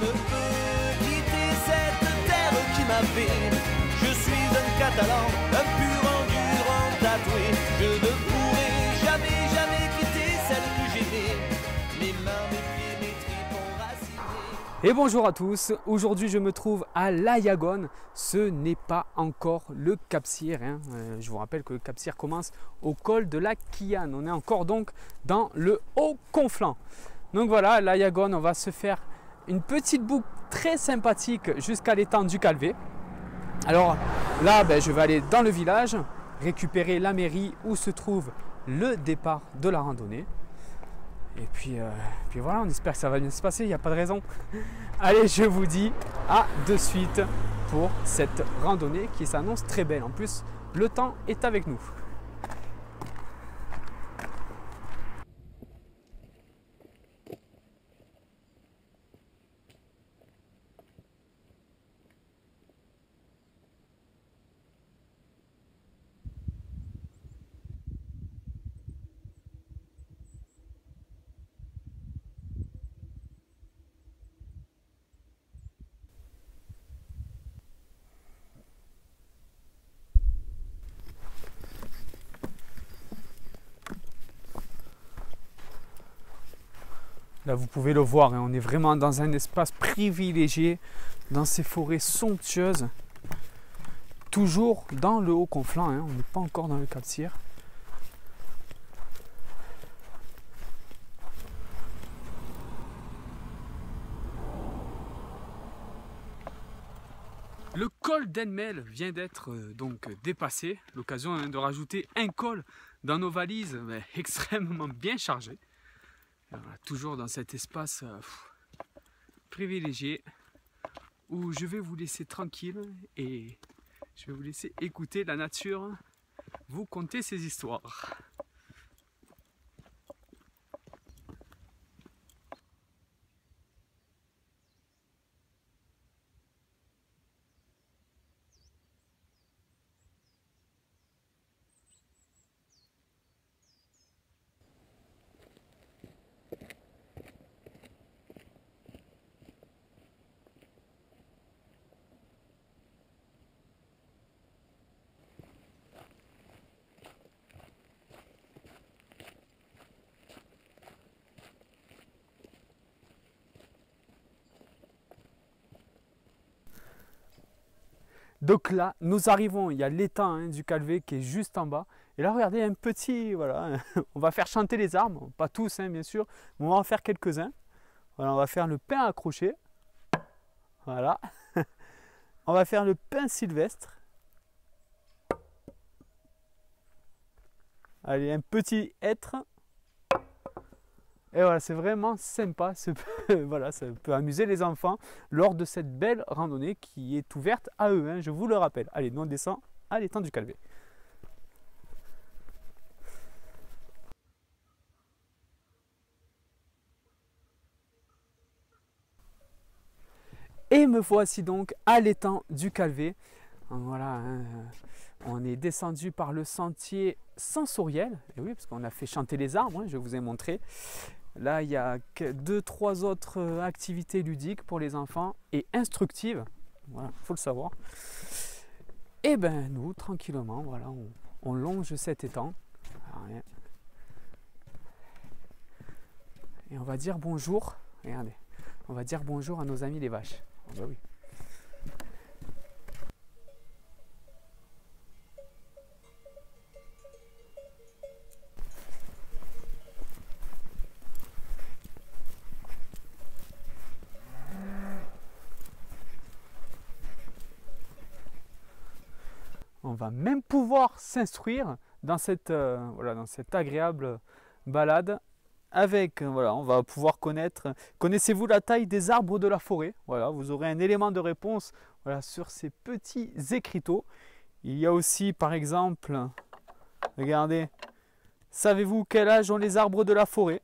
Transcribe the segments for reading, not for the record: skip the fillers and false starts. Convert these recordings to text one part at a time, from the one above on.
ne peux quitter cette terre qui m'a fait. Je suis un Catalan, un pur endurant tatoué. Je ne pourrai jamais, jamais quitter celle que j'aimais. Mes mains, mes pieds, mes tripes enracinées. Et bonjour à tous, aujourd'hui je me trouve à l'Ayagone. Ce n'est pas encore le Cap Cyr, hein. Je vous rappelle que le Cap Cyr commence au col de la Quillanne. On est encore donc dans le Haut-Conflent. Donc voilà, l'Ayagone, on va se faire une petite boucle très sympathique jusqu'à l'étang du Calvé. Alors là, je vais aller dans le village, récupérer la mairie où se trouve le départ de la randonnée. Et puis voilà, on espère que ça va bien se passer, il n'y a pas de raison. Allez, je vous dis à de suite pour cette randonnée qui s'annonce très belle. En plus, le temps est avec nous. Là, vous pouvez le voir, hein, on est vraiment dans un espace privilégié, dans ces forêts somptueuses, toujours dans le Haut-Conflent, hein, on n'est pas encore dans le Cap Cyr. Le col d'Elmel vient d'être donc dépassé, l'occasion de rajouter un col dans nos valises extrêmement bien chargées. Voilà, toujours dans cet espace privilégié où je vais vous laisser tranquille et je vais vous laisser écouter la nature vous conter ses histoires. Donc là, nous arrivons, il y a l'étang du Calvé qui est juste en bas. Et là, regardez, un petit, voilà, on va faire chanter les arbres, pas tous bien sûr, mais on va en faire quelques-uns. Voilà, on va faire le pin accroché. Voilà. On va faire le pin sylvestre. Allez, un petit hêtre. Et voilà, c'est vraiment sympa, voilà, ça peut amuser les enfants lors de cette belle randonnée qui est ouverte à eux, hein, je vous le rappelle. Allez, nous on descend à l'étang du Calvé. Et me voici donc à l'étang du Calvé. Voilà, hein, on est descendu par le sentier sensoriel. Et oui, parce qu'on a fait chanter les arbres, hein, je vous ai montré. Là, il y a 2-3 autres activités ludiques pour les enfants et instructives. Voilà, il faut le savoir. Et ben nous, tranquillement, voilà, on longe cet étang. Voilà. Et on va dire bonjour. Regardez, on va dire bonjour à nos amis les vaches. Oh bah oui. On va même pouvoir s'instruire dans cette, voilà, dans cette agréable balade avec, voilà, on va pouvoir connaître, connaissez-vous la taille des arbres de la forêt? Voilà, vous aurez un élément de réponse, voilà, sur ces petits écriteaux. Il y a aussi par exemple, regardez, savez-vous quel âge ont les arbres de la forêt?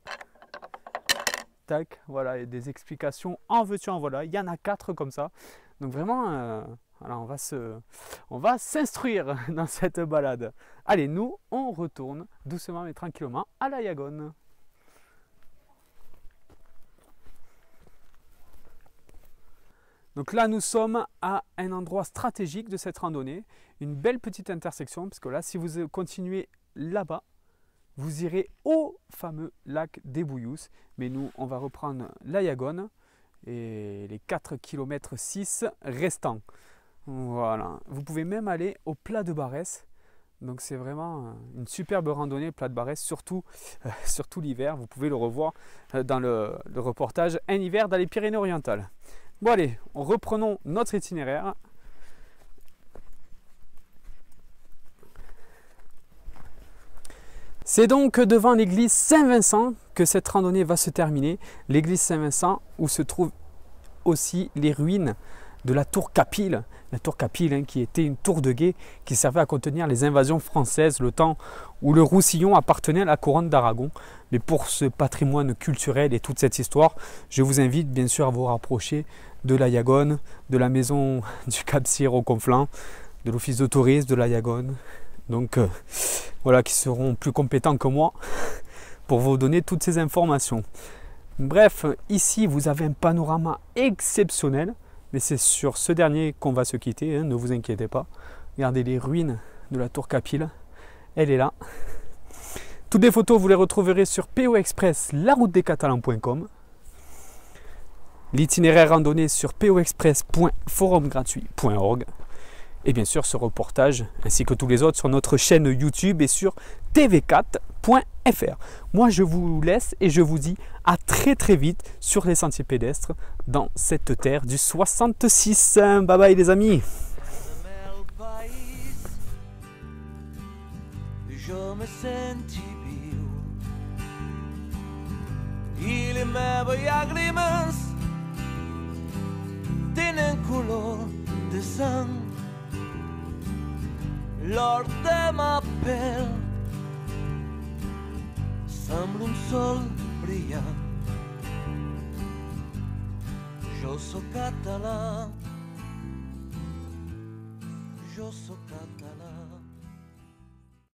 Tac, voilà, il y a des explications en veux-tu en voilà, il y en a 4 comme ça. Donc vraiment, voilà, on va s'instruire dans cette balade. Allez, nous, on retourne doucement mais tranquillement à l'Ayagone. Donc là, nous sommes à un endroit stratégique de cette randonnée, une belle petite intersection, parce que là, si vous continuez là-bas, vous irez au fameux lac des Bouillous. Mais nous, on va reprendre l'Ayagone et les 4 km 6 restants. Voilà. Vous pouvez même aller au plat de Barès. Donc c'est vraiment une superbe randonnée, plat de Barès, surtout l'hiver. Vous pouvez le revoir dans le reportage Un hiver dans les Pyrénées-Orientales. Bon allez, reprenons notre itinéraire. C'est donc devant l'église Saint-Vincent que cette randonnée va se terminer. L'église Saint-Vincent où se trouvent aussi les ruines de la tour Capille. La tour Capille qui était une tour de guet qui servait à contenir les invasions françaises le temps où le Roussillon appartenait à la couronne d'Aragon. Mais pour ce patrimoine culturel et toute cette histoire, je vous invite bien sûr à vous rapprocher de l'Ayagone, de la maison du Cap-Cyr au Conflans, de l'office de tourisme de l'Ayagone. Donc voilà, qui seront plus compétents que moi pour vous donner toutes ces informations. Bref, ici vous avez un panorama exceptionnel, mais c'est sur ce dernier qu'on va se quitter, ne vous inquiétez pas. Regardez les ruines de la tour Capille, elle est là. Toutes les photos vous les retrouverez sur PO Express, laroutedescatalans.com. L'itinéraire randonnée sur poexpress.forumgratuit.org. Et bien sûr ce reportage ainsi que tous les autres sur notre chaîne YouTube et sur tv4.fr. Moi je vous laisse et je vous dis à très vite sur les sentiers pédestres dans cette terre du 66. Bye bye les amis. Je me senti viu i le meve llàgrimes tenen color de sang. L'or de ma pell sembla un sol brillant. Jo sóc català, jo sóc català.